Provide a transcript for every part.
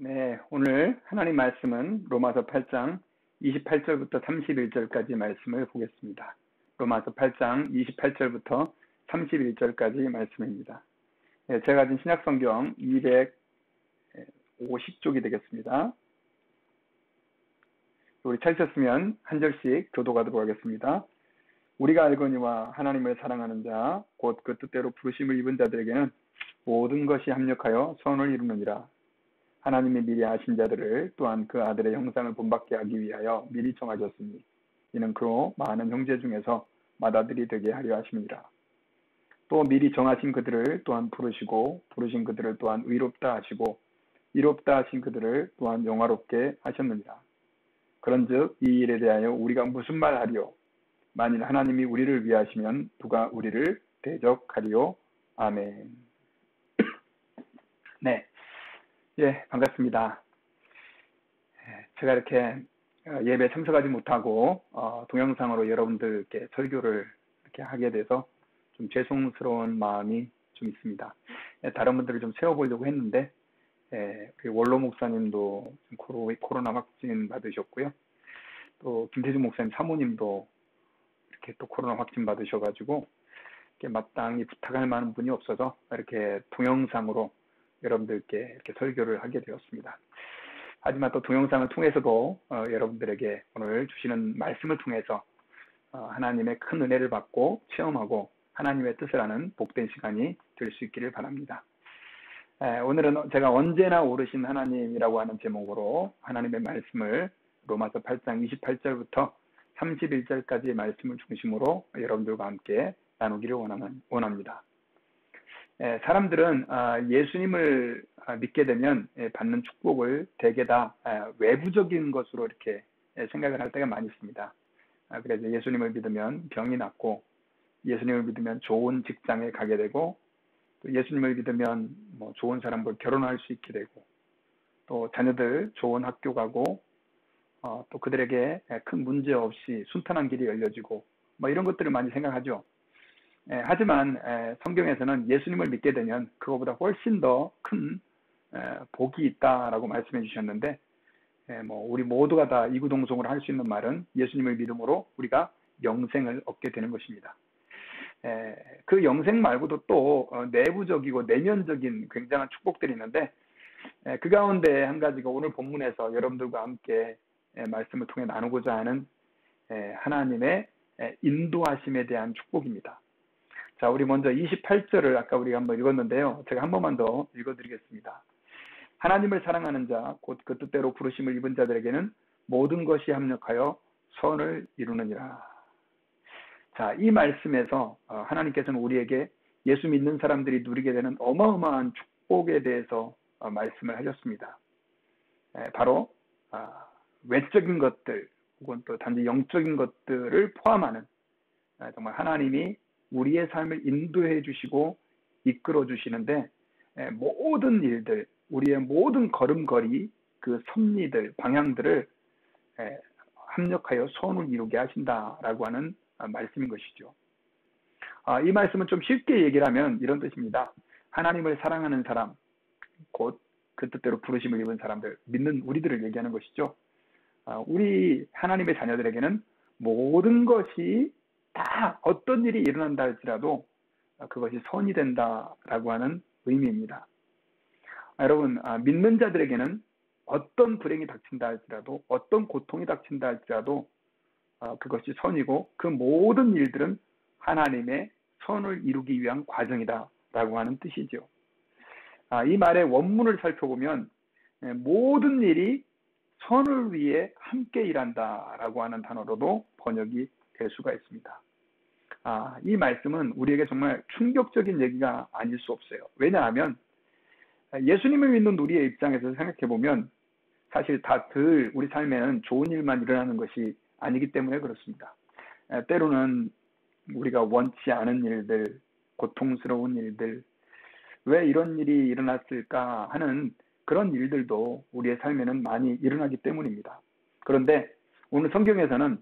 네, 오늘 하나님 말씀은 로마서 8장 28절부터 31절까지 말씀을 보겠습니다. 로마서 8장 28절부터 31절까지 말씀입니다. 네, 제가 가진 신약성경 250쪽이 되겠습니다. 우리 찾으셨으면 한 절씩 교독하도록 하겠습니다. 우리가 알거니와 하나님을 사랑하는 자, 곧 그 뜻대로 부르심을 입은 자들에게는 모든 것이 합력하여 선을 이루느니라. 하나님이 미리 아신 자들을 또한 그 아들의 형상을 본받게 하기 위하여 미리 정하셨으니 이는 그로 많은 형제 중에서 맏아들이 되게 하려 하심이라. 또 미리 정하신 그들을 또한 부르시고 부르신 그들을 또한 의롭다 하시고 의롭다 하신 그들을 또한 영화롭게 하셨느니라. 그런즉 이 일에 대하여 우리가 무슨 말 하리요? 만일 하나님이 우리를 위하시면 누가 우리를 대적하리요? 아멘. 네. 예, 반갑습니다. 제가 이렇게 예배 참석하지 못하고 동영상으로 여러분들께 설교를 이렇게 하게 돼서 좀 죄송스러운 마음이 좀 있습니다. 다른 분들을 좀 세워보려고 했는데 원로 목사님도 코로나 확진 받으셨고요. 또 김태준 목사님 사모님도 이렇게 또 코로나 확진 받으셔가지고 이렇게 마땅히 부탁할 만한 분이 없어서 이렇게 동영상으로 여러분들께 이렇게 설교를 하게 되었습니다. 하지만 또 동영상을 통해서도 여러분들에게 오늘 주시는 말씀을 통해서 하나님의 큰 은혜를 받고 체험하고 하나님의 뜻을 아는 복된 시간이 될 수 있기를 바랍니다. 오늘은 제가 언제나 오르신 하나님이라고 하는 제목으로 하나님의 말씀을 로마서 8장 28절부터 31절까지의 말씀을 중심으로 여러분들과 함께 나누기를 원합니다. 사람들은 예수님을 믿게 되면 받는 축복을 대개 다 외부적인 것으로 이렇게 생각을 할 때가 많이 있습니다. 그래서 예수님을 믿으면 병이 낫고, 예수님을 믿으면 좋은 직장에 가게 되고, 또 예수님을 믿으면 좋은 사람과 결혼할 수 있게 되고, 또 자녀들 좋은 학교 가고, 또 그들에게 큰 문제 없이 순탄한 길이 열려지고, 이런 것들을 많이 생각하죠. 하지만 성경에서는 예수님을 믿게 되면 그거보다 훨씬 더 큰 복이 있다라고 말씀해 주셨는데, 우리 모두가 다 이구동성으로 할 수 있는 말은 예수님을 믿음으로 우리가 영생을 얻게 되는 것입니다. 그 영생 말고도 또 내부적이고 내면적인 굉장한 축복들이 있는데, 그 가운데 한 가지가 오늘 본문에서 여러분들과 함께 말씀을 통해 나누고자 하는 하나님의 인도하심에 대한 축복입니다. 자, 우리 먼저 28절을 아까 우리가 한번 읽었는데요. 제가 한 번만 더 읽어드리겠습니다. 하나님을 사랑하는 자, 곧 그 뜻대로 부르심을 입은 자들에게는 모든 것이 합력하여 선을 이루느니라. 자, 이 말씀에서 하나님께서는 우리에게 예수 믿는 사람들이 누리게 되는 어마어마한 축복에 대해서 말씀을 하셨습니다. 바로 외적인 것들 혹은 또 단지 영적인 것들을 포함하는 정말 하나님이 우리의 삶을 인도해 주시고 이끌어 주시는데, 모든 일들, 우리의 모든 걸음걸이, 그 섭리들, 방향들을 합력하여 선을 이루게 하신다라고 하는 말씀인 것이죠. 이 말씀은 좀 쉽게 얘기를 하면 이런 뜻입니다. 하나님을 사랑하는 사람, 곧 그 뜻대로 부르심을 입은 사람들, 믿는 우리들을 얘기하는 것이죠. 우리 하나님의 자녀들에게는 모든 것이 다 어떤 일이 일어난다 할지라도 그것이 선이 된다라고 하는 의미입니다. 여러분, 믿는 자들에게는 어떤 불행이 닥친다 할지라도, 어떤 고통이 닥친다 할지라도 그것이 선이고, 그 모든 일들은 하나님의 선을 이루기 위한 과정이다라고 하는 뜻이죠. 이 말의 원문을 살펴보면 모든 일이 선을 위해 함께 일한다라고 하는 단어로도 번역이 될 수가 있습니다. 이 말씀은 우리에게 정말 충격적인 얘기가 아닐 수 없어요. 왜냐하면 예수님을 믿는 우리의 입장에서 생각해보면 사실 다들 우리 삶에는 좋은 일만 일어나는 것이 아니기 때문에 그렇습니다. 때로는 우리가 원치 않은 일들, 고통스러운 일들, 왜 이런 일이 일어났을까 하는 그런 일들도 우리의 삶에는 많이 일어나기 때문입니다. 그런데 오늘 성경에서는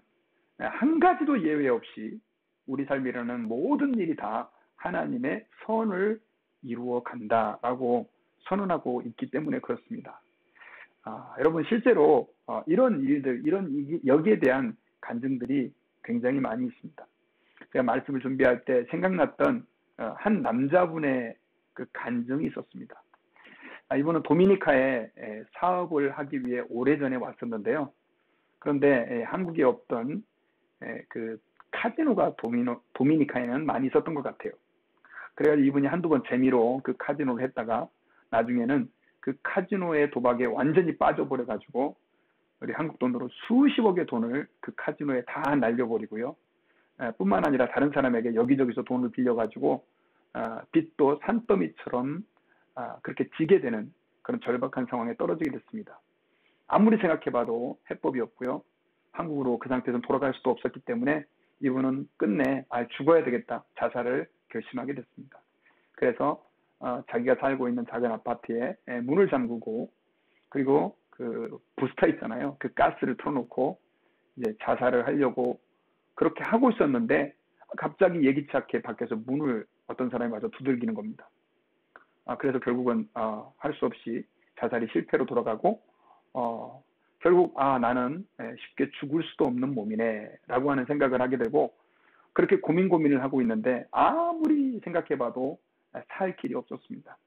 한 가지도 예외 없이 우리 삶에 일어나는 모든 일이 다 하나님의 선을 이루어 간다라고 선언하고 있기 때문에 그렇습니다. 여러분 실제로 이런 일들, 여기에 대한 간증들이 굉장히 많이 있습니다. 제가 말씀을 준비할 때 생각났던 한 남자분의 그 간증이 있었습니다. 이분은 도미니카에 사업을 하기 위해 오래전에 왔었는데요. 그런데 한국에 없던 그 카지노가 도미니카에는 많이 있었던 것 같아요. 그래가지고 이분이 한두 번 재미로 그 카지노를 했다가 나중에는 그 카지노의 도박에 완전히 빠져버려가지고 우리 한국 돈으로 수십억의 돈을 그 카지노에 다 날려버리고요. 뿐만 아니라 다른 사람에게 여기저기서 돈을 빌려가지고 빚도 산더미처럼 그렇게 지게 되는 그런 절박한 상황에 떨어지게 됐습니다. 아무리 생각해봐도 해법이었고요. 한국으로 그 상태에서 돌아갈 수도 없었기 때문에 이분은 끝내 죽어야 되겠다 자살을 결심하게 됐습니다. 그래서 자기가 살고 있는 작은 아파트에 문을 잠그고 그리고 그 부스터 있잖아요. 그 가스를 틀어놓고 이제 자살을 하려고 그렇게 하고 있었는데 갑자기 예기치 않게 밖에서 문을 어떤 사람이 와서 두들기는 겁니다. 그래서 결국은 할 수 없이 자살이 실패로 돌아가고 결국 나는 쉽게 죽을 수도 없는 몸이네 라고 하는 생각을 하게 되고 그렇게 고민을 하고 있는데 아무리 생각해봐도 살 길이 없었습니다.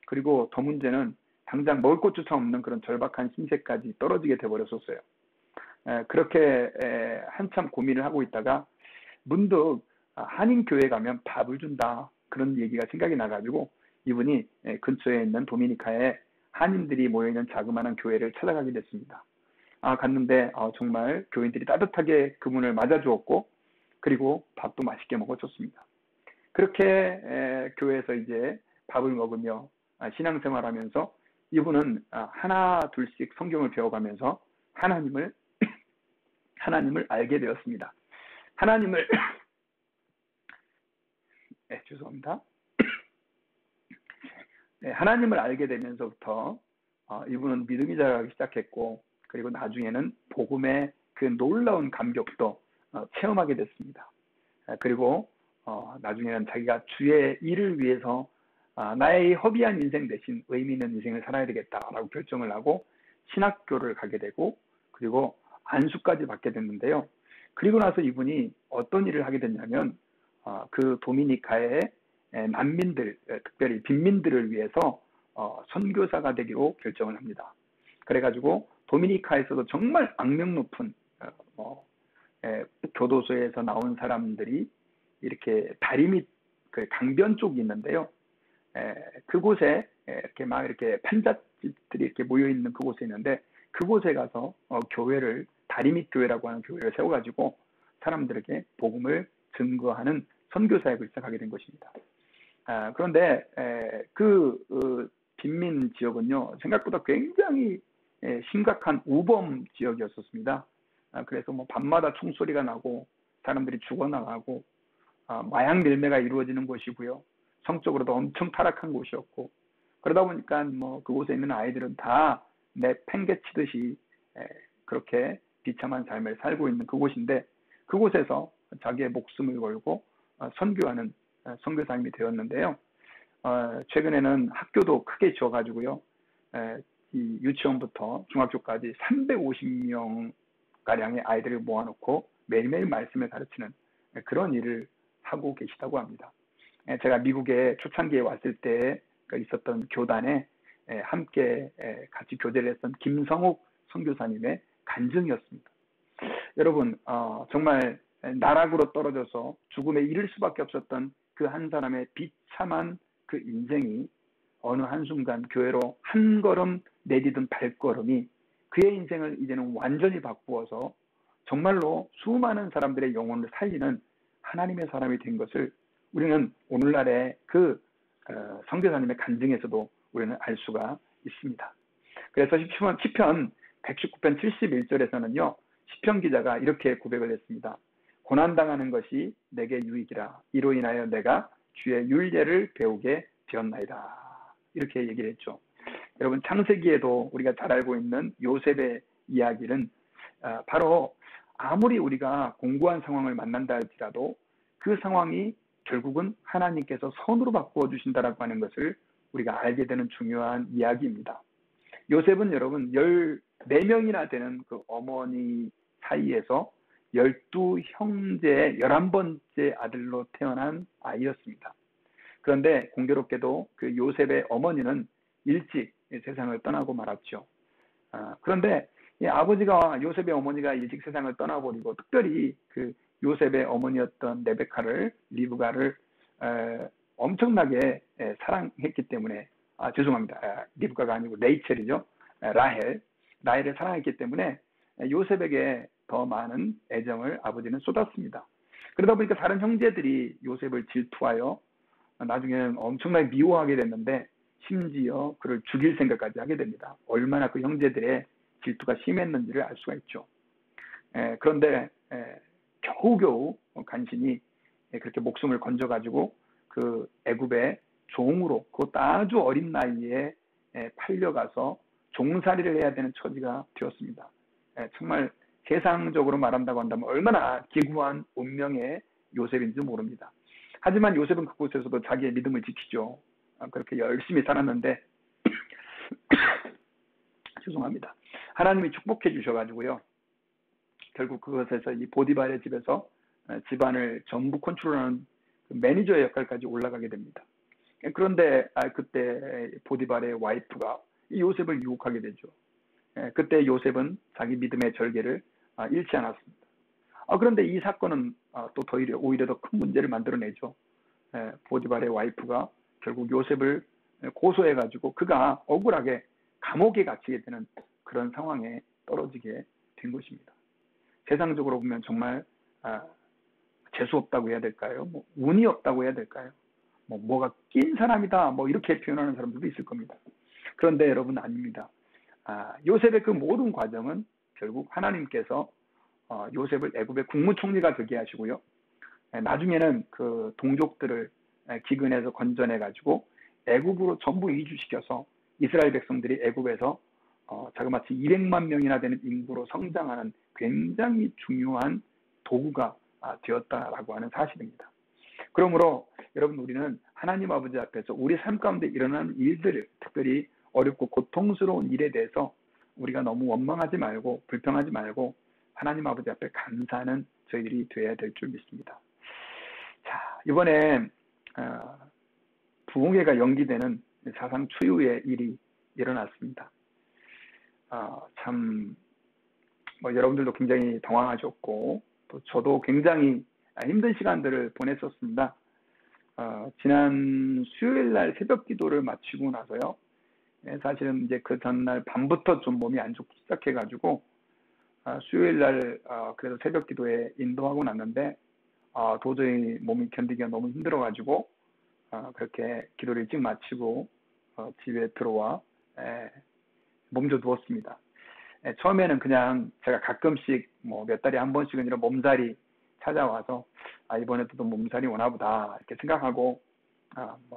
그리고 더 문제는 당장 먹을 것조차 없는 그런 절박한 신세까지 떨어지게 돼버렸었어요. 그렇게 한참 고민을 하고 있다가 문득 한인교회 가면 밥을 준다 그런 얘기가 생각이 나가지고 이분이 근처에 있는 도미니카에 한인들이 모여있는 자그마한 교회를 찾아가게 됐습니다. 갔는데 정말 교인들이 따뜻하게 그분을 맞아주었고 그리고 밥도 맛있게 먹어줬습니다. 그렇게 교회에서 이제 밥을 먹으며 신앙생활하면서 이분은 하나 둘씩 성경을 배워가면서 하나님을 알게 되었습니다. 하나님을 죄송합니다. 하나님을 알게 되면서부터 이분은 믿음이 자라기 시작했고 그리고 나중에는 복음의 그 놀라운 감격도 체험하게 됐습니다. 그리고 나중에는 자기가 주의 일을 위해서 나의 허비한 인생 대신 의미 있는 인생을 살아야 되겠다라고 결정을 하고 신학교를 가게 되고 그리고 안수까지 받게 됐는데요. 그리고 나서 이분이 어떤 일을 하게 됐냐면 그 도미니카의 난민들, 특별히 빈민들을 위해서 선교사가 되기로 결정을 합니다. 그래가지고 도미니카에서도 정말 악명 높은 교도소에서 나온 사람들이 이렇게 다리 밑 그 강변 쪽이 있는데요. 그곳에 이렇게 판잣집들이 이렇게 모여 있는 그곳에 있는데 그곳에 가서 교회를 다리 밑 교회라고 하는 교회를 세워가지고 사람들에게 복음을 증거하는 선교 사역을 시작하게 된 것입니다. 그런데 그 빈민 지역은요 생각보다 굉장히 심각한 우범 지역이었습니다. 그래서 뭐 밤마다 총소리가 나고 사람들이 죽어나가고 마약 밀매가 이루어지는 곳이고요. 성적으로도 엄청 타락한 곳이었고 그러다 보니까 뭐 그곳에 있는 아이들은 다 내팽개치듯이 그렇게 비참한 삶을 살고 있는 그곳인데 그곳에서 자기의 목숨을 걸고 선교하는 선교사님이 되었는데요. 최근에는 학교도 크게 지어가지고요. 이 유치원부터 중학교까지 350명 가량의 아이들을 모아놓고 매일매일 말씀을 가르치는 그런 일을 하고 계시다고 합니다. 제가 미국에 초창기에 왔을 때 있었던 교단에 함께 같이 교제를 했던 김성욱 선교사님의 간증이었습니다. 여러분 정말 나락으로 떨어져서 죽음에 이를 수밖에 없었던 그 한 사람의 비참한 그 인생이 어느 한순간 교회로 한 걸음 내디딘 발걸음이 그의 인생을 이제는 완전히 바꾸어서 정말로 수많은 사람들의 영혼을 살리는 하나님의 사람이 된 것을 우리는 오늘날의 그 선교사님의 간증에서도 우리는 알 수가 있습니다. 그래서 시편 119편 71절에서는요. 시편 기자가 이렇게 고백을 했습니다. 고난당하는 것이 내게 유익이라. 이로 인하여 내가 주의 율례를 배우게 되었나이다. 이렇게 얘기를 했죠. 여러분 창세기에도 우리가 잘 알고 있는 요셉의 이야기는 바로 아무리 우리가 공고한 상황을 만난다 할지라도 그 상황이 결국은 하나님께서 선으로 바꾸어 주신다라고 하는 것을 우리가 알게 되는 중요한 이야기입니다. 요셉은 여러분 14명이나 되는 그 어머니 사이에서 12형제의 11번째 아들로 태어난 아이였습니다. 그런데 공교롭게도 그 요셉의 어머니는 일찍 세상을 떠나고 말았죠. 그런데 이 아버지가 요셉의 어머니가 일찍 세상을 떠나버리고 특별히 그 요셉의 어머니였던 레베카를 리브가를 엄청나게 사랑했기 때문에 죄송합니다. 리브가가 아니고 레이첼이죠. 라헬을 사랑했기 때문에 요셉에게 더 많은 애정을 아버지는 쏟았습니다. 그러다 보니까 다른 형제들이 요셉을 질투하여 나중에는 엄청나게 미워하게 됐는데 심지어 그를 죽일 생각까지 하게 됩니다. 얼마나 그 형제들의 질투가 심했는지를 알 수가 있죠. 그런데 겨우겨우 간신히 그렇게 목숨을 건져가지고 그 애굽의 종으로 그것도 아주 어린 나이에 팔려가서 종살이를 해야 되는 처지가 되었습니다. 정말 세상적으로 말한다고 한다면 얼마나 기구한 운명의 요셉인지 모릅니다. 하지만 요셉은 그곳에서도 자기의 믿음을 지키죠. 그렇게 열심히 살았는데 죄송합니다. 하나님이 축복해 주셔가지고요. 결국 그것에서 이 보디발의 집에서 집안을 전부 컨트롤하는 매니저의 역할까지 올라가게 됩니다. 그런데 그때 보디발의 와이프가 이 요셉을 유혹하게 되죠. 그때 요셉은 자기 믿음의 절개를 잃지 않았습니다. 그런데 이 사건은 또 오히려 더 큰 문제를 만들어내죠. 보디발의 와이프가 결국 요셉을 고소해가지고 그가 억울하게 감옥에 갇히게 되는 그런 상황에 떨어지게 된 것입니다. 세상적으로 보면 정말 재수 없다고 해야 될까요? 운이 없다고 해야 될까요? 뭐가 낀 사람이다 이렇게 표현하는 사람들도 있을 겁니다. 그런데 여러분 아닙니다. 요셉의 그 모든 과정은 결국 하나님께서 요셉을 애굽의 국무총리가 되게 하시고요. 나중에는 그 동족들을 기근에서 건져내 가지고 애굽으로 전부 이주시켜서 이스라엘 백성들이 애굽에서 자그마치 200만 명이나 되는 인구로 성장하는 굉장히 중요한 도구가 되었다라고 하는 사실입니다. 그러므로 여러분 우리는 하나님 아버지 앞에서 우리 삶 가운데 일어나는 일들을 특별히 어렵고 고통스러운 일에 대해서 우리가 너무 원망하지 말고 불평하지 말고 하나님 아버지 앞에 감사하는 저희들이 되어야 될 줄 믿습니다. 자, 이번에 부흥회가 연기되는 사상 초유의 일이 일어났습니다. 참 여러분들도 굉장히 당황하셨고 또 저도 굉장히 힘든 시간들을 보냈었습니다. 지난 수요일 날 새벽 기도를 마치고 나서요. 사실은 이제 그 전날 밤부터 좀 몸이 안 좋기 시작해가지고 수요일 날 그래서 새벽 기도에 인도하고 났는데 도저히 몸이 견디기가 너무 힘들어가지고 그렇게 기도를 일찍 마치고 집에 들어와 몸져 누웠습니다. 처음에는 그냥 제가 가끔씩 몇 달에 한 번씩은 이런 몸살이 찾아와서 이번에도 또 몸살이 오나 보다 이렇게 생각하고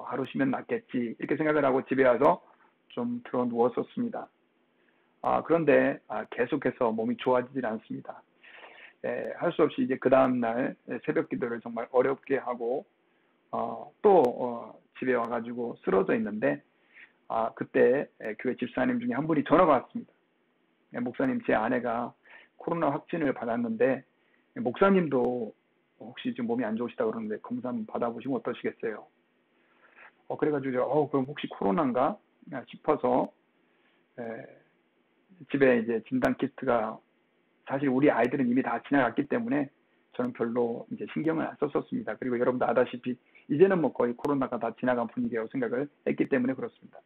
하루 쉬면 낫겠지 이렇게 생각을 하고 집에 와서 좀 들어 누웠었습니다. 그런데 계속해서 몸이 좋아지질 않습니다. 할 수 없이 이제 그 다음날 새벽 기도를 정말 어렵게 하고 또 집에 와가지고 쓰러져 있는데 그때 교회 집사님 중에 한 분이 전화가 왔습니다. 목사님, 제 아내가 코로나 확진을 받았는데 목사님도 혹시 좀 몸이 안 좋으시다 그러는데 검사 한번 받아보시면 어떠시겠어요? 그래가지고 그럼 혹시 코로나인가 싶어서 집에 이제 진단 키트가 사실 우리 아이들은 이미 다 지나갔기 때문에 저는 별로 이제 신경을 안 썼었습니다. 그리고 여러분도 아다시피 이제는 거의 코로나가 다 지나간 분위기라고 생각을 했기 때문에 그렇습니다.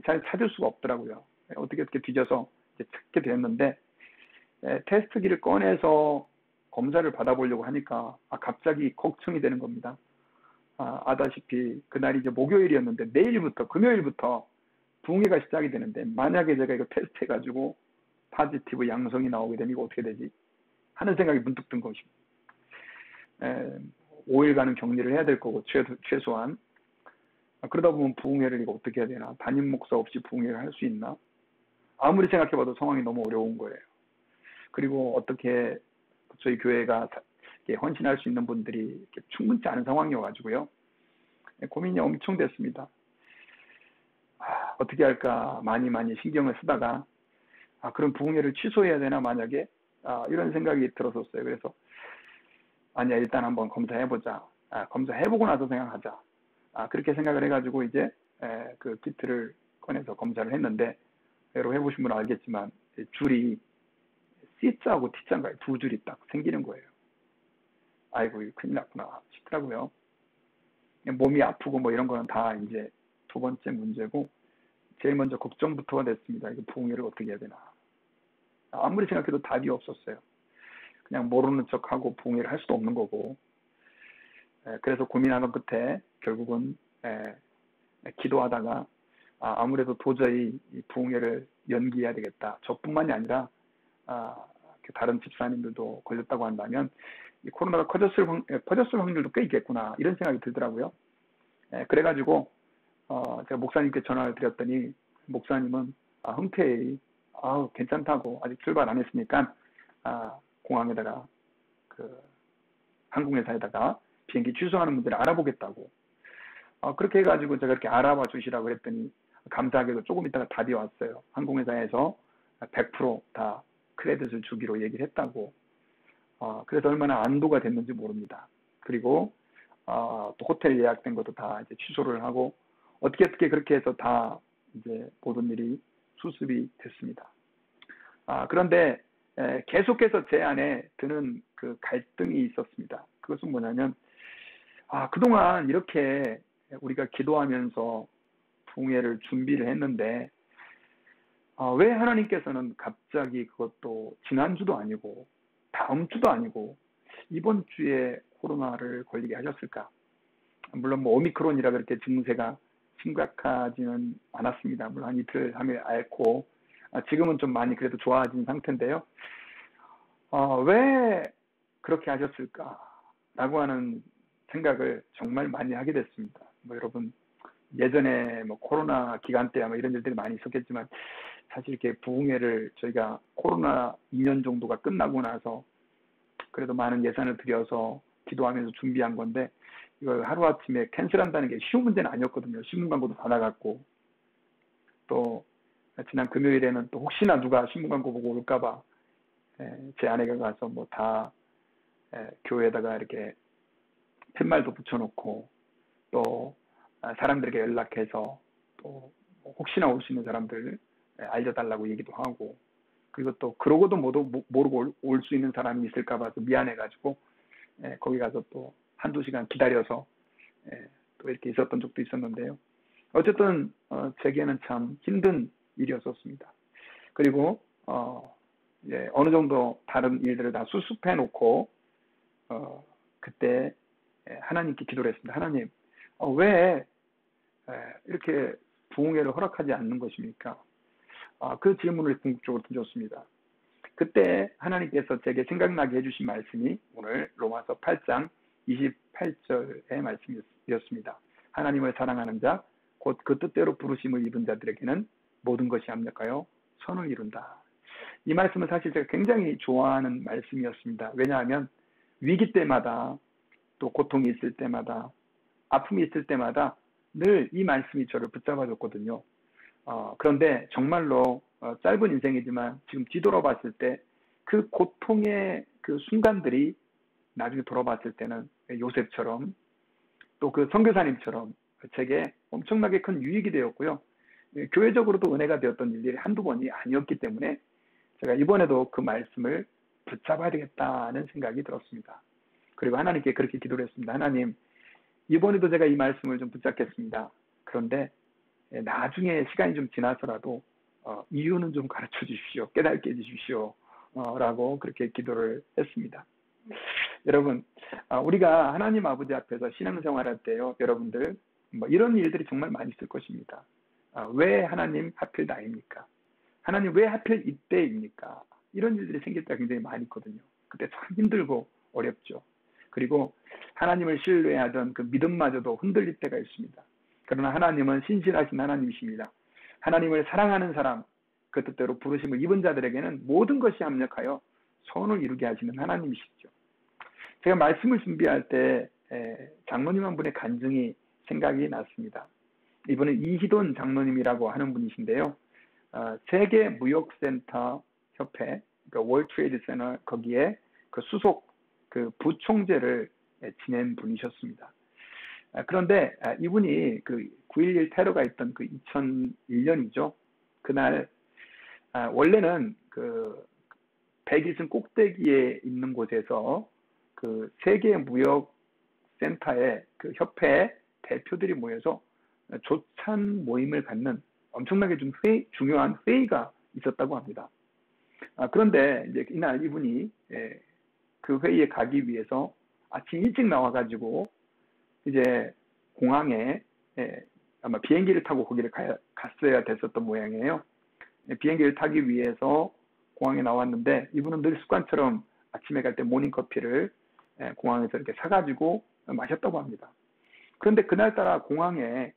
잘 찾을 수가 없더라고요. 어떻게 뒤져서 이제 찾게 되었는데 테스트기를 꺼내서 검사를 받아보려고 하니까 갑자기 걱정이 되는 겁니다. 아다시피 그날이 이제 목요일이었는데 내일부터 금요일부터 부흥회가 시작이 되는데 만약에 제가 이거 테스트 해가지고 포지티브 양성이 나오게 되면 이거 어떻게 되지? 하는 생각이 문득 든 것입니다. 5일간은 격리를 해야 될 거고 최소한 그러다 보면 부흥회를 이거 어떻게 해야 되나? 담임 목사 없이 부흥회를 할 수 있나? 아무리 생각해봐도 상황이 너무 어려운 거예요. 그리고 어떻게 저희 교회가 헌신할 수 있는 분들이 충분치 않은 상황이어가지고요. 고민이 엄청 됐습니다. 어떻게 할까 많이 신경을 쓰다가 그럼 부흥회를 취소해야 되나 만약에 이런 생각이 들었었어요. 그래서 아니야 일단 한번 검사해보자. 검사해보고 나서 생각하자. 그렇게 생각을 해가지고 이제 그 키트를 꺼내서 검사를 했는데 여러분 해보신 분은 알겠지만 줄이 C자하고 T자인가요? 두 줄이 딱 생기는 거예요. 아이고 큰일 났구나 싶더라고요. 몸이 아프고 뭐 이런 거는 다 이제 두 번째 문제고 제일 먼저 걱정부터가 됐습니다. 이거 부흥회를 어떻게 해야 되나. 아무리 생각해도 답이 없었어요. 그냥 모르는 척하고 부흥회를 할 수도 없는 거고. 그래서 고민하는 끝에 결국은 기도하다가 아무래도 도저히 이 부흥회를 연기해야 되겠다. 저뿐만이 아니라 다른 집사님들도 걸렸다고 한다면 이 코로나가 퍼졌을 확률도 꽤 있겠구나 이런 생각이 들더라고요. 그래가지고 제가 목사님께 전화를 드렸더니 목사님은 흔쾌히 괜찮다고 아직 출발 안 했으니까 공항에다가 그 항공회사에다가 비행기 취소하는 문제를 알아보겠다고 그렇게 해가지고 제가 이렇게 알아봐 주시라고 했더니 감사하게도 조금 있다가 답이 왔어요. 항공회사에서 100% 크레딧을 주기로 얘기를 했다고. 그래서 얼마나 안도가 됐는지 모릅니다. 그리고 또 호텔 예약된 것도 다 이제 취소를 하고 어떻게 그렇게 해서 다 이제 모든 일이 수습이 됐습니다. 그런데 계속해서 제 안에 드는 그 갈등이 있었습니다. 그것은 뭐냐면 그동안 이렇게 우리가 기도하면서 부흥회를 준비를 했는데 왜 하나님께서는 갑자기 그것도 지난주도 아니고 다음 주도 아니고 이번 주에 코로나를 걸리게 하셨을까? 물론 뭐 오미크론이라 그렇게 증세가 심각하지는 않았습니다. 물론 한 이틀 하면 앓고 지금은 좀 많이 그래도 좋아진 상태인데요. 왜 그렇게 하셨을까라고 하는 생각을 정말 많이 하게 됐습니다. 뭐 여러분 예전에 뭐 코로나 기간 때 아마 이런 일들이 많이 있었겠지만 사실 이렇게 부흥회를 저희가 코로나 2년 정도가 끝나고 나서 그래도 많은 예산을 들여서 기도하면서 준비한 건데 이걸 하루아침에 캔슬한다는 게 쉬운 문제는 아니었거든요. 신문 광고도 다 나갔고 또 지난 금요일에는 또 혹시나 누가 신문 광고 보고 올까봐 제 아내가 가서 뭐 다 교회에다가 이렇게 팻말도 붙여놓고 또 사람들에게 연락해서 또 혹시나 올 수 있는 사람들 알려달라고 얘기도 하고 그리고 또 그러고도 모르고 올 수 있는 사람이 있을까 봐서 미안해가지고 거기 가서 또 한두 시간 기다려서 또 이렇게 있었던 적도 있었는데요. 어쨌든 제게는 참 힘든 일이었었습니다. 그리고 이제 어느 정도 다른 일들을 다 수습해 놓고 그때 하나님께 기도를 했습니다. 하나님 왜 이렇게 부흥회를 허락하지 않는 것입니까? 그 질문을 궁극적으로 던졌습니다. 그때 하나님께서 제게 생각나게 해주신 말씀이 오늘 로마서 8장 28절의 말씀이었습니다. 하나님을 사랑하는 자, 곧 그 뜻대로 부르심을 입은 자들에게는 모든 것이 합력하여 선을 이룬다. 이 말씀은 사실 제가 굉장히 좋아하는 말씀이었습니다. 왜냐하면 위기 때마다 또 고통이 있을 때마다 아픔이 있을 때마다 늘 이 말씀이 저를 붙잡아줬거든요. 그런데 정말로 짧은 인생이지만 지금 뒤돌아봤을 때 그 고통의 그 순간들이 나중에 돌아봤을 때는 요셉처럼 또 그 선교사님처럼 제게 엄청나게 큰 유익이 되었고요. 교회적으로도 은혜가 되었던 일들이 한두 번이 아니었기 때문에 제가 이번에도 그 말씀을 붙잡아야 되겠다는 생각이 들었습니다. 그리고 하나님께 그렇게 기도를 했습니다. 하나님, 이번에도 제가 이 말씀을 좀 붙잡겠습니다. 그런데 나중에 시간이 좀 지나서라도 이유는 좀 가르쳐 주십시오. 깨닫게 해주십시오. 라고 그렇게 기도를 했습니다. 여러분, 우리가 하나님 아버지 앞에서 신앙생활할 때요, 여러분들 뭐 이런 일들이 정말 많이 있을 것입니다. 왜 하나님 하필 나입니까? 하나님 왜 하필 이때입니까? 이런 일들이 생길 때가 굉장히 많이 있거든요. 그때 참 힘들고 어렵죠. 그리고 하나님을 신뢰하던 그 믿음마저도 흔들릴 때가 있습니다. 그러나 하나님은 신실하신 하나님이십니다. 하나님을 사랑하는 사람, 그 뜻대로 부르심을 입은 자들에게는 모든 것이 합력하여 선을 이루게 하시는 하나님이시죠. 제가 말씀을 준비할 때 장로님 한 분의 간증이 생각이 났습니다. 이분은 이희돈 장로님이라고 하는 분이신데요. 세계무역센터 협회, 그러니까 월드 트레이드 센터 거기에 그 수석 그 부총재를 지낸 분이셨습니다. 그런데 이분이 그 9.11 테러가 있던 그 2001년이죠. 그날 원래는 그 백일승 꼭대기에 있는 곳에서 그 세계무역센터의 그 협회 대표들이 모여서 조찬 모임을 갖는 엄청나게 좀 중요한 회의가 있었다고 합니다. 그런데 이제 이날 이분이 그 회의에 가기 위해서 아침 일찍 나와가지고 이제 공항에 아마 비행기를 타고 거기를 갔어야 됐었던 모양이에요. 비행기를 타기 위해서 공항에 나왔는데 이분은 늘 습관처럼 아침에 갈 때 모닝커피를 공항에서 이렇게 사가지고 마셨다고 합니다. 그런데 그날따라 공항에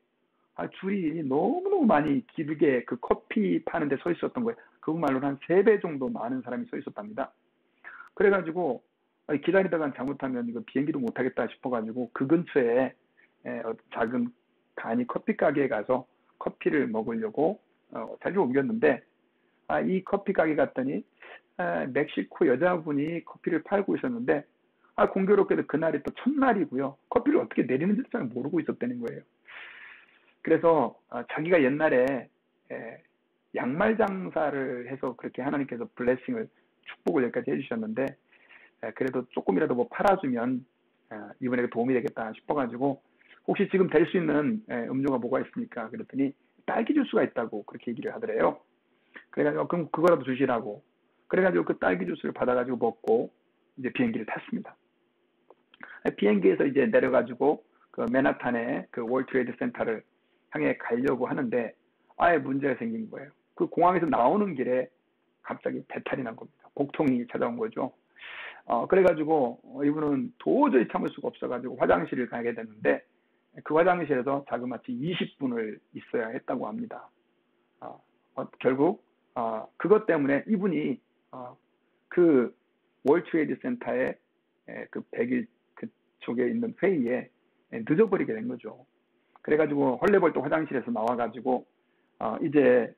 줄이 너무너무 많이 길게 그 커피 파는데 서 있었던 거예요. 그것말로는 한 3배 정도 많은 사람이 서 있었답니다. 그래가지고 기다리다가 잘못하면 이거 비행기도 못 타겠다 싶어가지고 그 근처에 작은 간이 커피 가게에 가서 커피를 먹으려고 자리를 옮겼는데 이 커피 가게 갔더니 멕시코 여자분이 커피를 팔고 있었는데 공교롭게도 그날이 또 첫날이고요. 커피를 어떻게 내리는지 잘 모르고 있었다는 거예요. 그래서 자기가 옛날에 양말 장사를 해서 그렇게 하나님께서 블레싱을 축복을 여기까지 해주셨는데 그래도 조금이라도 뭐 팔아주면 이분에게 도움이 되겠다 싶어가지고 혹시 지금 될 수 있는 음료가 뭐가 있습니까? 그랬더니 딸기 주스가 있다고 그렇게 얘기를 하더래요. 그래가지고 그럼 그거라도 주시라고. 그래가지고 그 딸기 주스를 받아가지고 먹고 이제 비행기를 탔습니다. 비행기에서 이제 내려가지고 그 맨하탄의 그 월드 트레이드 센터를 향해 가려고 하는데 아예 문제가 생긴 거예요. 그 공항에서 나오는 길에 갑자기 배탈이 난 겁니다. 복통이 찾아온 거죠. 그래가지고 이분은 도저히 참을 수가 없어가지고 화장실을 가게 됐는데 그 화장실에서 자그마치 20분을 있어야 했다고 합니다. 결국 그것 때문에 이분이 그 월드 트레이드 센터의 그 100일 그쪽에 있는 회의에 늦어버리게 된 거죠. 그래가지고 헐레벌떡 화장실에서 나와가지고 이제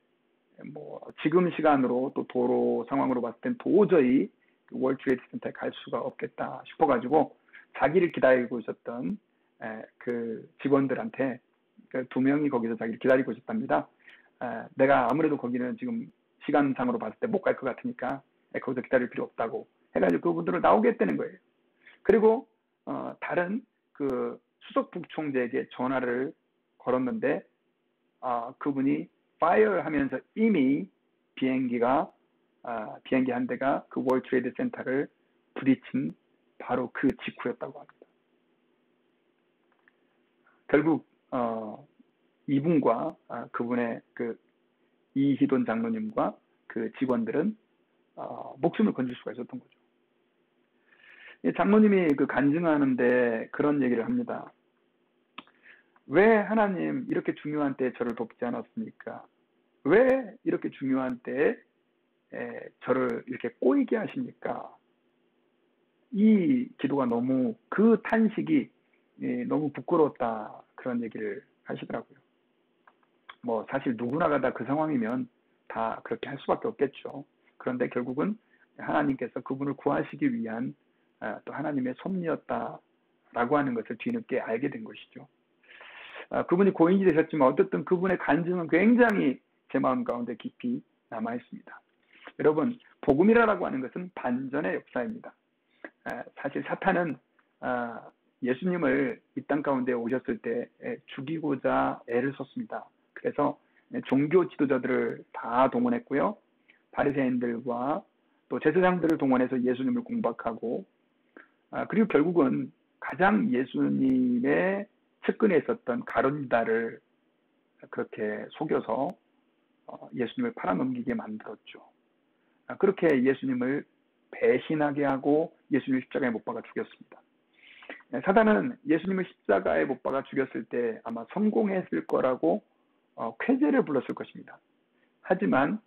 뭐 지금 시간으로 또 도로 상황으로 봤을 땐 도저히 그 월드 트레이드 센터에 갈 수가 없겠다 싶어가지고 자기를 기다리고 있었던 그 직원들한테 그 2명이 거기서 자기를 기다리고 있었답니다. 내가 아무래도 거기는 지금 시간상으로 봤을 때 못 갈 것 같으니까 거기서 기다릴 필요 없다고 해가지고 그분들을 나오게 했다는 거예요. 그리고 다른 그 수석 부총재에게 전화를 걸었는데 그분이 fire 하면서 이미 비행기 한 대가 그 월드 트레이드 센터를 부딪힌 바로 그 직후였다고 합니다. 결국 이분과 그분의 그 이희돈 장로님과 그 직원들은 목숨을 건질 수가 있었던 거죠. 장로님이 그 간증하는데 그런 얘기를 합니다. 왜 하나님 이렇게 중요한 때에 저를 돕지 않았습니까? 왜 이렇게 중요한 때에 저를 이렇게 꼬이게 하십니까? 이 기도가 너무 그 탄식이 너무 부끄러웠다 그런 얘기를 하시더라고요. 뭐 사실 누구나가 다 그 상황이면 다 그렇게 할 수밖에 없겠죠. 그런데 결국은 하나님께서 그분을 구하시기 위한 또 하나님의 섭리였다라고 하는 것을 뒤늦게 알게 된 것이죠. 그분이 고인이 되셨지만 어쨌든 그분의 간증은 굉장히 제 마음 가운데 깊이 남아 있습니다. 여러분, 복음이라고 하는 것은 반전의 역사입니다. 사실 사탄은 예수님을 이 땅 가운데 오셨을 때 죽이고자 애를 썼습니다. 그래서 종교 지도자들을 다 동원했고요. 바리새인들과 또 제사장들을 동원해서 예수님을 공박하고 그리고 결국은 가장 예수님의 측근에 있었던 가룟유다를 그렇게 속여서 예수님을 팔아넘기게 만들었죠. 그렇게 예수님을 배신하게 하고 예수님을 십자가에 못 박아 죽였습니다. 사단은 예수님을 십자가에 못 박아 죽였을 때 아마 성공했을 거라고 쾌재를 불렀을 것입니다. 하지만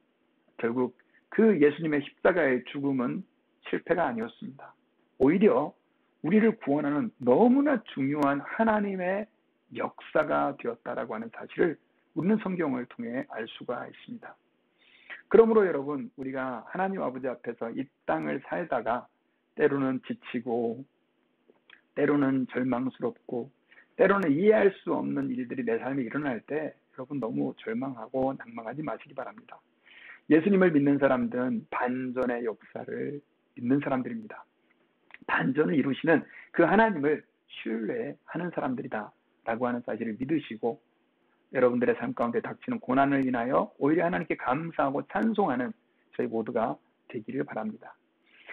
결국 그 예수님의 십자가의 죽음은 실패가 아니었습니다. 오히려 우리를 구원하는 너무나 중요한 하나님의 역사가 되었다라고 하는 사실을 우리는 성경을 통해 알 수가 있습니다. 그러므로 여러분, 우리가 하나님 아버지 앞에서 이 땅을 살다가 때로는 지치고 때로는 절망스럽고 때로는 이해할 수 없는 일들이 내 삶에 일어날 때 여러분 너무 절망하고 낭망하지 마시기 바랍니다. 예수님을 믿는 사람들은 반전의 역사를 믿는 사람들입니다. 반전을 이루시는 그 하나님을 신뢰하는 사람들이다 라고 하는 사실을 믿으시고 여러분들의 삶 가운데 닥치는 고난을 인하여 오히려 하나님께 감사하고 찬송하는 저희 모두가 되기를 바랍니다.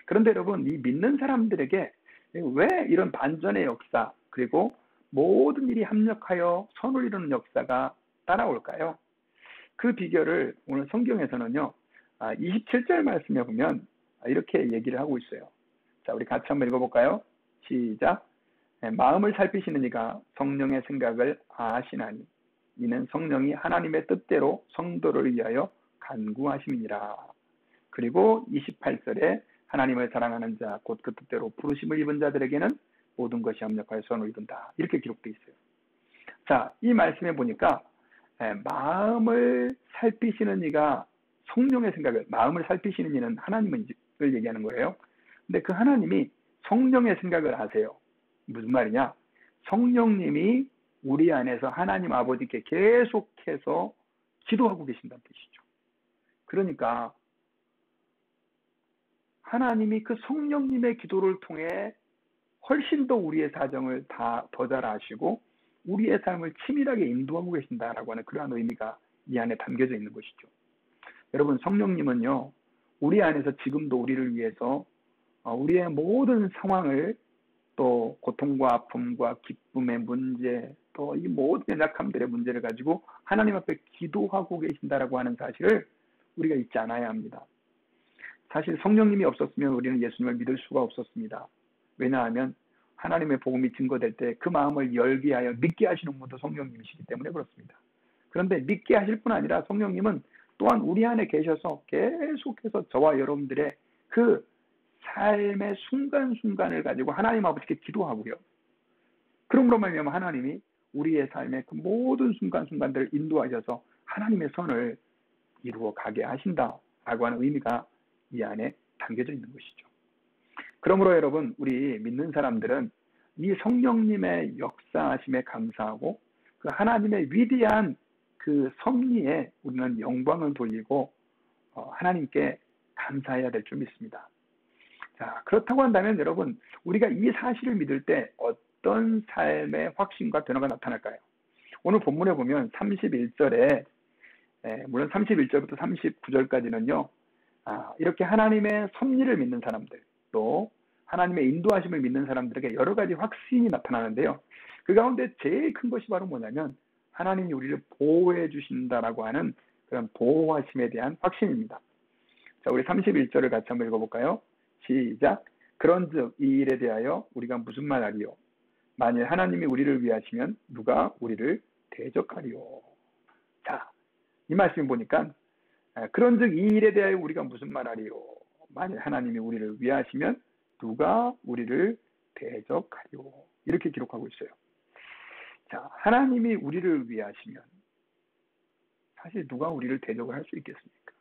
그런데 여러분, 이 믿는 사람들에게 왜 이런 반전의 역사 그리고 모든 일이 합력하여 선을 이루는 역사가 따라올까요? 그 비결을 오늘 성경에서는요 27절 말씀에 보면 이렇게 얘기를 하고 있어요. 자, 우리 같이 한번 읽어볼까요? 시작. 마음을 살피시는 이가 성령의 생각을 아시나니 이는 성령이 하나님의 뜻대로 성도를 위하여 간구하심이니라. 그리고 28절에 하나님을 사랑하는 자 곧 그 뜻대로 부르심을 입은 자들에게는 모든 것이 합력하여 선을 이룬다. 이렇게 기록되어 있어요. 자, 이 말씀에 보니까 마음을 살피시는 이가 성령의 생각을, 마음을 살피시는 이는 하나님을 얘기하는 거예요. 근데 그 하나님이 성령의 생각을 아세요. 무슨 말이냐? 성령님이 우리 안에서 하나님 아버지께 계속해서 기도하고 계신다는 뜻이죠. 그러니까 하나님이 그 성령님의 기도를 통해 훨씬 더 우리의 사정을 더 잘 아시고 우리의 삶을 치밀하게 인도하고 계신다라고 하는 그러한 의미가 이 안에 담겨져 있는 것이죠. 여러분, 성령님은요 우리 안에서 지금도 우리를 위해서 우리의 모든 상황을 또 고통과 아픔과 기쁨의 문제 또 이 모든 연약함들의 문제를 가지고 하나님 앞에 기도하고 계신다라고 하는 사실을 우리가 잊지 않아야 합니다. 사실 성령님이 없었으면 우리는 예수님을 믿을 수가 없었습니다. 왜냐하면 하나님의 복음이 증거될 때 그 마음을 열게 하여 믿게 하시는 분도 성령님이시기 때문에 그렇습니다. 그런데 믿게 하실 뿐 아니라 성령님은 또한 우리 안에 계셔서 계속해서 저와 여러분들의 그 삶의 순간순간을 가지고 하나님 아버지께 기도하고요. 그러므로 말미암아 하나님이 우리의 삶의 그 모든 순간순간들을 인도하셔서 하나님의 선을 이루어 가게 하신다라고 하는 의미가 이 안에 담겨져 있는 것이죠. 그러므로 여러분, 우리 믿는 사람들은 이 성령님의 역사하심에 감사하고 그 하나님의 위대한 그 섭리에 우리는 영광을 돌리고 하나님께 감사해야 될 줄 믿습니다. 자, 그렇다고 한다면 여러분, 우리가 이 사실을 믿을 때 어떤 삶의 확신과 변화가 나타날까요? 오늘 본문에 보면 31절에 물론 31절부터 39절까지는요 이렇게 하나님의 섭리를 믿는 사람들 또 하나님의 인도하심을 믿는 사람들에게 여러 가지 확신이 나타나는데요. 그 가운데 제일 큰 것이 바로 뭐냐면 하나님이 우리를 보호해 주신다라고 하는 그런 보호하심에 대한 확신입니다. 자, 우리 31절을 같이 한번 읽어볼까요? 시작. 그런즉 이 일에 대하여 우리가 무슨 말하리요? 만일 하나님이 우리를 위하시면 누가 우리를 대적하리요? 자, 이 말씀 보니까 그런즉 이 일에 대하여 우리가 무슨 말하리요? 만일 하나님이 우리를 위하시면 누가 우리를 대적하리요? 이렇게 기록하고 있어요. 자, 하나님이 우리를 위하시면 사실 누가 우리를 대적을 할 수 있겠습니까?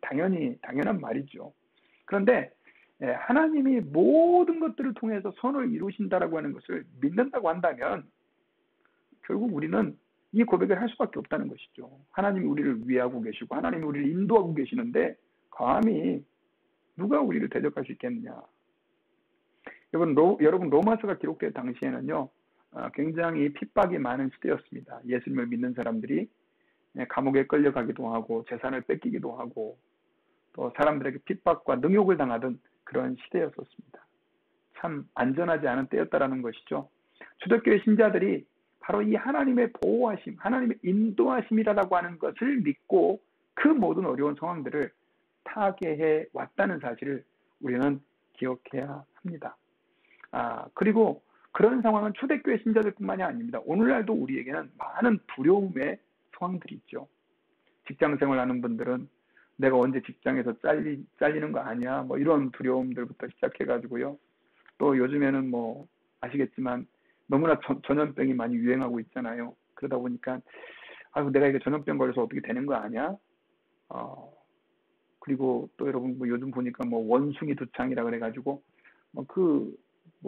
당연한 말이죠. 그런데 하나님이 모든 것들을 통해서 선을 이루신다라고 하는 것을 믿는다고 한다면 결국 우리는 이 고백을 할 수밖에 없다는 것이죠. 하나님이 우리를 위하고 계시고 하나님이 우리를 인도하고 계시는데 감히 누가 우리를 대적할 수 있겠느냐. 여러분 로마서가 기록될 당시에는요 굉장히 핍박이 많은 시대였습니다. 예수님을 믿는 사람들이 감옥에 끌려가기도 하고 재산을 뺏기기도 하고 또 사람들에게 핍박과 능욕을 당하던 그런 시대였었습니다. 참 안전하지 않은 때였다라는 것이죠. 초대교회 신자들이 바로 이 하나님의 보호하심, 하나님의 인도하심이라고 하는 것을 믿고 그 모든 어려운 상황들을 타개해 왔다는 사실을 우리는 기억해야 합니다. 그리고 그런 상황은 초대교회 신자들뿐만이 아닙니다. 오늘날도 우리에게는 많은 두려움의 상황들이 있죠. 직장생활하는 분들은 내가 언제 직장에서 잘리는 거 아니야? 뭐 이런 두려움들부터 시작해가지고요. 또 요즘에는 뭐 아시겠지만 너무나 전염병이 많이 유행하고 있잖아요. 그러다 보니까 아이고 내가 이거 전염병 걸려서 어떻게 되는 거 아니야? 그리고 또 여러분 뭐 요즘 보니까 뭐 원숭이 두창이라 그래가지고 뭐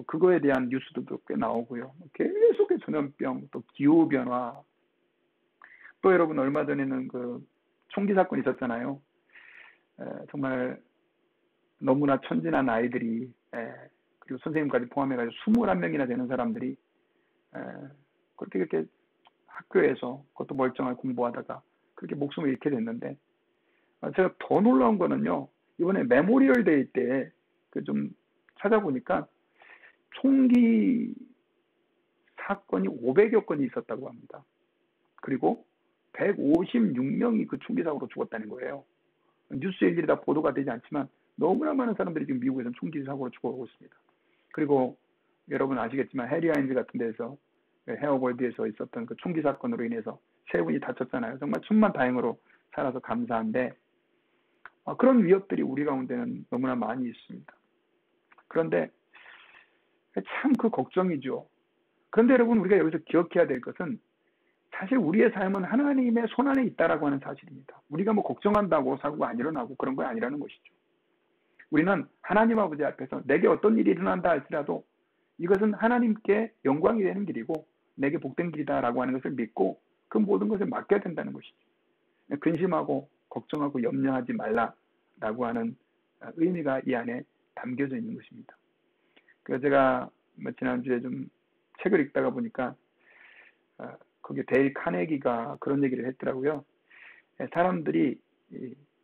그거에 대한 뉴스도 꽤 나오고요. 계속 전염병, 또 기후 변화, 또 여러분 얼마 전에는 그 총기 사건 있었잖아요. 정말 너무나 천진한 아이들이 그리고 선생님까지 포함해가지고 21명이나 되는 사람들이 그렇게 학교에서 그것도 멀쩡하게 공부하다가 그렇게 목숨을 잃게 됐는데 제가 더 놀라운 거는요. 이번에 메모리얼 데이 때 그 좀 찾아보니까 총기 사건이 500여 건이 있었다고 합니다. 그리고 156명이 그 총기 사고로 죽었다는 거예요. 뉴스 일일이 다 보도가 되지 않지만 너무나 많은 사람들이 지금 미국에서는 총기 사고로 죽어가고 있습니다. 그리고 여러분 아시겠지만 해리 하인즈 같은 데서 헤어볼드에서 있었던 그 총기 사건으로 인해서 3분이 다쳤잖아요. 정말 천만다행으로 살아서 감사한데 그런 위협들이 우리 가운데는 너무나 많이 있습니다. 그런데 참 그 걱정이죠. 그런데 여러분 우리가 여기서 기억해야 될 것은 사실 우리의 삶은 하나님의 손안에 있다라고 하는 사실입니다. 우리가 뭐 걱정한다고 사고가 안 일어나고 그런 거 아니라는 것이죠. 우리는 하나님 아버지 앞에서 내게 어떤 일이 일어난다 할지라도 이것은 하나님께 영광이 되는 길이고 내게 복된 길이다라고 하는 것을 믿고 그 모든 것을 맡겨야 된다는 것이죠. 근심하고 걱정하고 염려하지 말라라고 하는 의미가 이 안에 담겨져 있는 것입니다. 그래서 제가 지난주에 좀 책을 읽다가 보니까 거기 데일 카네기가 그런 얘기를 했더라고요. 사람들이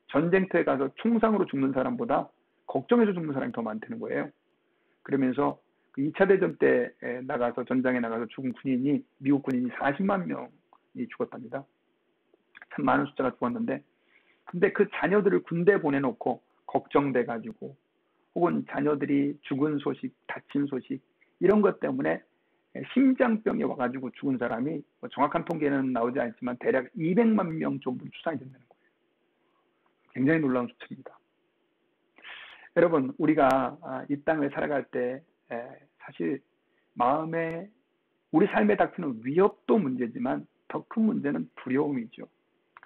전쟁터에 가서 총상으로 죽는 사람보다 걱정해서 죽는 사람이 더 많다는 거예요. 그러면서 그 2차 대전 때 나가서 전장에 나가서 죽은 군인이 미국 군인이 40만 명이 죽었답니다. 참 많은 숫자가 죽었는데 근데 그 자녀들을 군대에 보내놓고 걱정돼 가지고 혹은 자녀들이 죽은 소식, 다친 소식 이런 것 때문에 심장병이 와가지고 죽은 사람이 뭐 정확한 통계는 나오지 않지만 대략 200만 명 정도 추산이 된다는 거예요. 굉장히 놀라운 숫자입니다. 여러분 우리가 이 땅을 살아갈 때 사실 마음에 우리 삶에 닥치는 위협도 문제지만 더 큰 문제는 두려움이죠.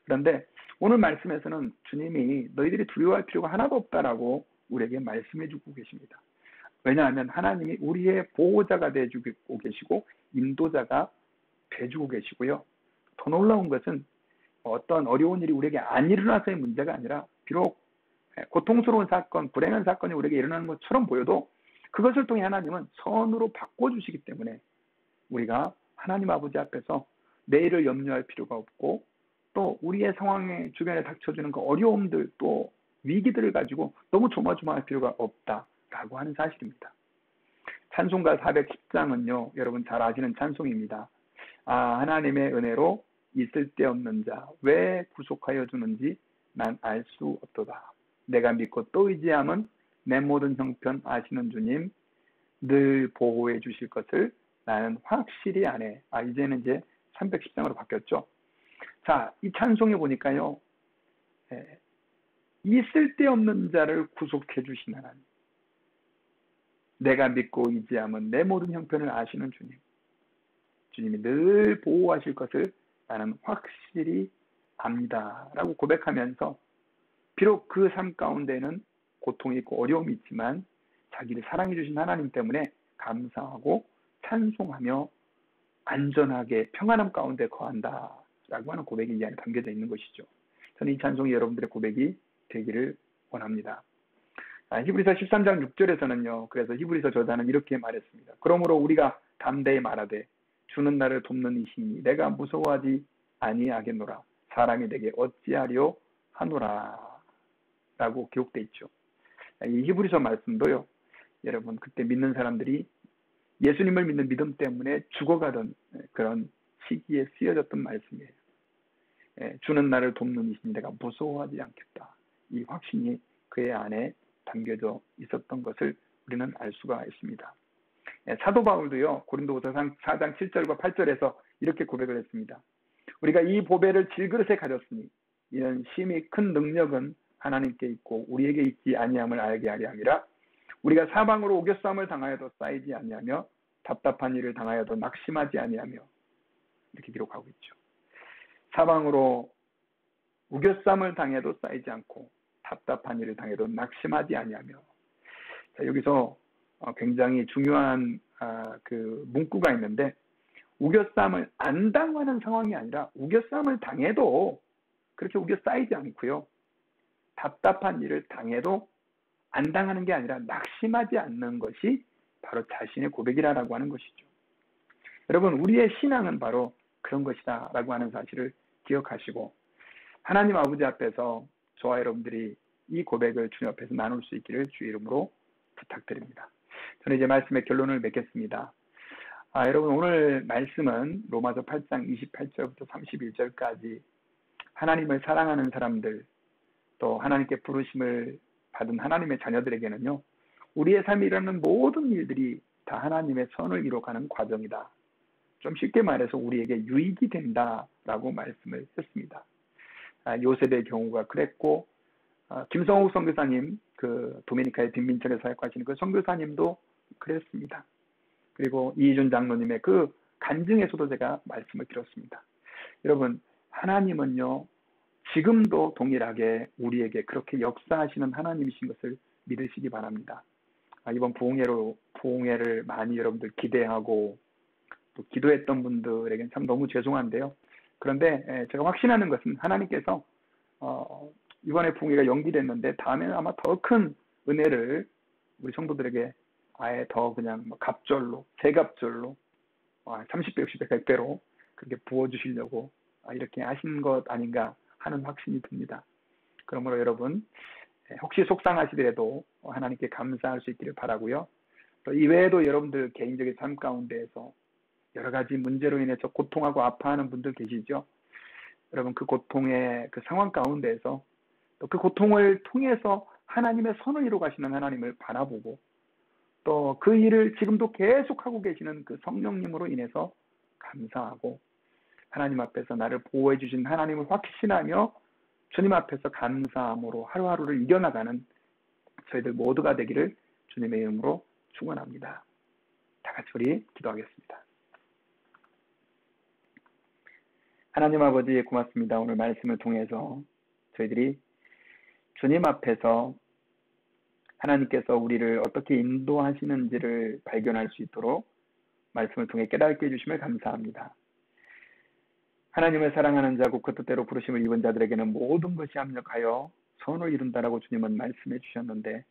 그런데 오늘 말씀에서는 주님이 너희들이 두려워할 필요가 하나도 없다라고 우리에게 말씀해 주고 계십니다. 왜냐하면 하나님이 우리의 보호자가 되어주고 계시고 인도자가 되어주고 계시고요. 더 놀라운 것은 어떤 어려운 일이 우리에게 안 일어나서의 문제가 아니라 비록 고통스러운 사건, 불행한 사건이 우리에게 일어나는 것처럼 보여도 그것을 통해 하나님은 선으로 바꿔주시기 때문에 우리가 하나님 아버지 앞에서 내일을 염려할 필요가 없고 또 우리의 상황에 주변에 닥쳐주는 그 어려움들 또 위기들을 가지고 너무 조마조마할 필요가 없다라고 하는 사실입니다. 찬송가 410장은요. 여러분 잘 아시는 찬송입니다. 하나님의 은혜로 있을 데 없는 자 왜 구속하여 주는지 난 알 수 없도다. 내가 믿고 또 의지함은 내 모든 형편 아시는 주님 늘 보호해 주실 것을 나는 확실히 아네. 이제는 이제 310장으로 바뀌었죠. 자, 이 찬송에 보니까요. 있을 데 없는 자를 구속해 주신 하나님. 내가 믿고 의지함은 내 모든 형편을 아시는 주님. 주님이 늘 보호하실 것을 나는 확실히 압니다. 라고 고백하면서 비록 그 삶 가운데는 고통이 있고 어려움이 있지만 자기를 사랑해 주신 하나님 때문에 감사하고 찬송하며 안전하게 평안함 가운데 거한다. 라고 하는 고백이 이 안에 담겨져 있는 것이죠. 저는 이 찬송이 여러분들의 고백이 되기를 원합니다. 히브리서 13장 6절에서는요. 그래서 히브리서 저자는 이렇게 말했습니다. 그러므로 우리가 담대히 말하되 주는 나를 돕는 이시니 내가 무서워하지 아니하겠노라. 사람이 내게 어찌하려 하노라. 라고 기록되어 있죠. 이 히브리서 말씀도요. 여러분 그때 믿는 사람들이 예수님을 믿는 믿음 때문에 죽어가던 그런 시기에 쓰여졌던 말씀이에요. 주는 나를 돕는 이시니 내가 무서워하지 않겠다. 이 확신이 그의 안에 담겨져 있었던 것을 우리는 알 수가 있습니다. 사도 바울도요. 고린도후서 4장 7절과 8절에서 이렇게 고백을 했습니다. 우리가 이 보배를 질그릇에 가졌으니 이는 심히 큰 능력은 하나님께 있고 우리에게 있지 아니함을 알게 하려 함이라. 우리가 사방으로 오겨싸움을 당하여도 쌓이지 아니하며 답답한 일을 당하여도 낙심하지 아니하며 이렇게 기록하고 있죠. 사방으로 우겨쌈을 당해도 쌓이지 않고 답답한 일을 당해도 낙심하지 아니하며. 자, 여기서 굉장히 중요한 그 문구가 있는데, 우겨쌈을 안 당하는 상황이 아니라 우겨쌈을 당해도 그렇게 우겨 쌓이지 않고요, 답답한 일을 당해도 안 당하는 게 아니라 낙심하지 않는 것이 바로 자신의 고백이라고 하는 것이죠. 여러분, 우리의 신앙은 바로 그런 것이다 라고 하는 사실을 기억하시고, 하나님 아버지 앞에서 저와 여러분들이 이 고백을 주님 앞에서 나눌 수 있기를 주의 이름으로 부탁드립니다. 저는 이제 말씀의 결론을 맺겠습니다. 여러분, 오늘 말씀은 로마서 8장 28절부터 31절까지 하나님을 사랑하는 사람들, 또 하나님께 부르심을 받은 하나님의 자녀들에게는요, 우리의 삶에 일어나는 모든 일들이 다 하나님의 선을 이뤄가는 과정이다. 좀 쉽게 말해서 우리에게 유익이 된다라고 말씀을 했습니다. 요셉의 경우가 그랬고, 김성욱 선교사님, 그 도미니카의 빈민철에 사역하시는 그 선교사님도 그랬습니다. 그리고 이희준 장로님의 그 간증에서도 제가 말씀을 드렸습니다. 여러분, 하나님은요, 지금도 동일하게 우리에게 그렇게 역사하시는 하나님이신 것을 믿으시기 바랍니다. 이번 부흥회를 많이 여러분들 기대하고 또 기도했던 분들에게는 참 너무 죄송한데요. 그런데 제가 확신하는 것은 하나님께서 이번에 부흥회가 연기됐는데 다음에는 아마 더 큰 은혜를 우리 성도들에게 아예 더 그냥 갑절로, 세갑절로 30배, 60배, 100배로 그렇게 부어주시려고 이렇게 하신 것 아닌가 하는 확신이 듭니다. 그러므로 여러분, 혹시 속상하시더라도 하나님께 감사할 수 있기를 바라고요. 또 이외에도 여러분들 개인적인 삶 가운데에서 여러 가지 문제로 인해서 고통하고 아파하는 분들 계시죠. 여러분, 그 고통의 그 상황 가운데에서 또 그 고통을 통해서 하나님의 선을 이루어 가시는 하나님을 바라보고, 또 그 일을 지금도 계속하고 계시는 그 성령님으로 인해서 감사하고, 하나님 앞에서 나를 보호해 주신 하나님을 확신하며 주님 앞에서 감사함으로 하루하루를 이겨나가는 저희들 모두가 되기를 주님의 이름으로 축원합니다. 다 같이 우리 기도하겠습니다. 하나님 아버지, 고맙습니다. 오늘 말씀을 통해서 저희들이 주님 앞에서 하나님께서 우리를 어떻게 인도하시는지를 발견할 수 있도록 말씀을 통해 깨닫게 해주심을 감사합니다. 하나님을 사랑하는 자고 그 뜻대로 부르심을 입은 자들에게는 모든 것이 합력하여 선을 이룬다라고 주님은 말씀해 주셨는데,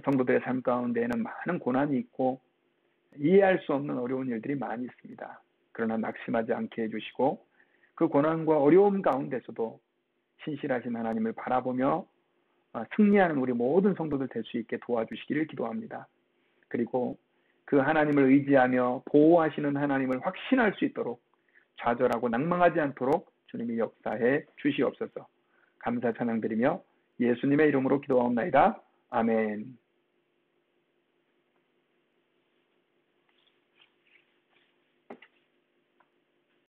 성도들의 삶 가운데에는 많은 고난이 있고 이해할 수 없는 어려운 일들이 많이 있습니다. 그러나 낙심하지 않게 해주시고, 그 고난과 어려움 가운데서도 신실하신 하나님을 바라보며 승리하는 우리 모든 성도들 될 수 있게 도와주시기를 기도합니다. 그리고 그 하나님을 의지하며 보호하시는 하나님을 확신할 수 있도록 좌절하고 낭망하지 않도록 주님이 역사해 주시옵소서. 감사 찬양드리며 예수님의 이름으로 기도하옵나이다. 아멘.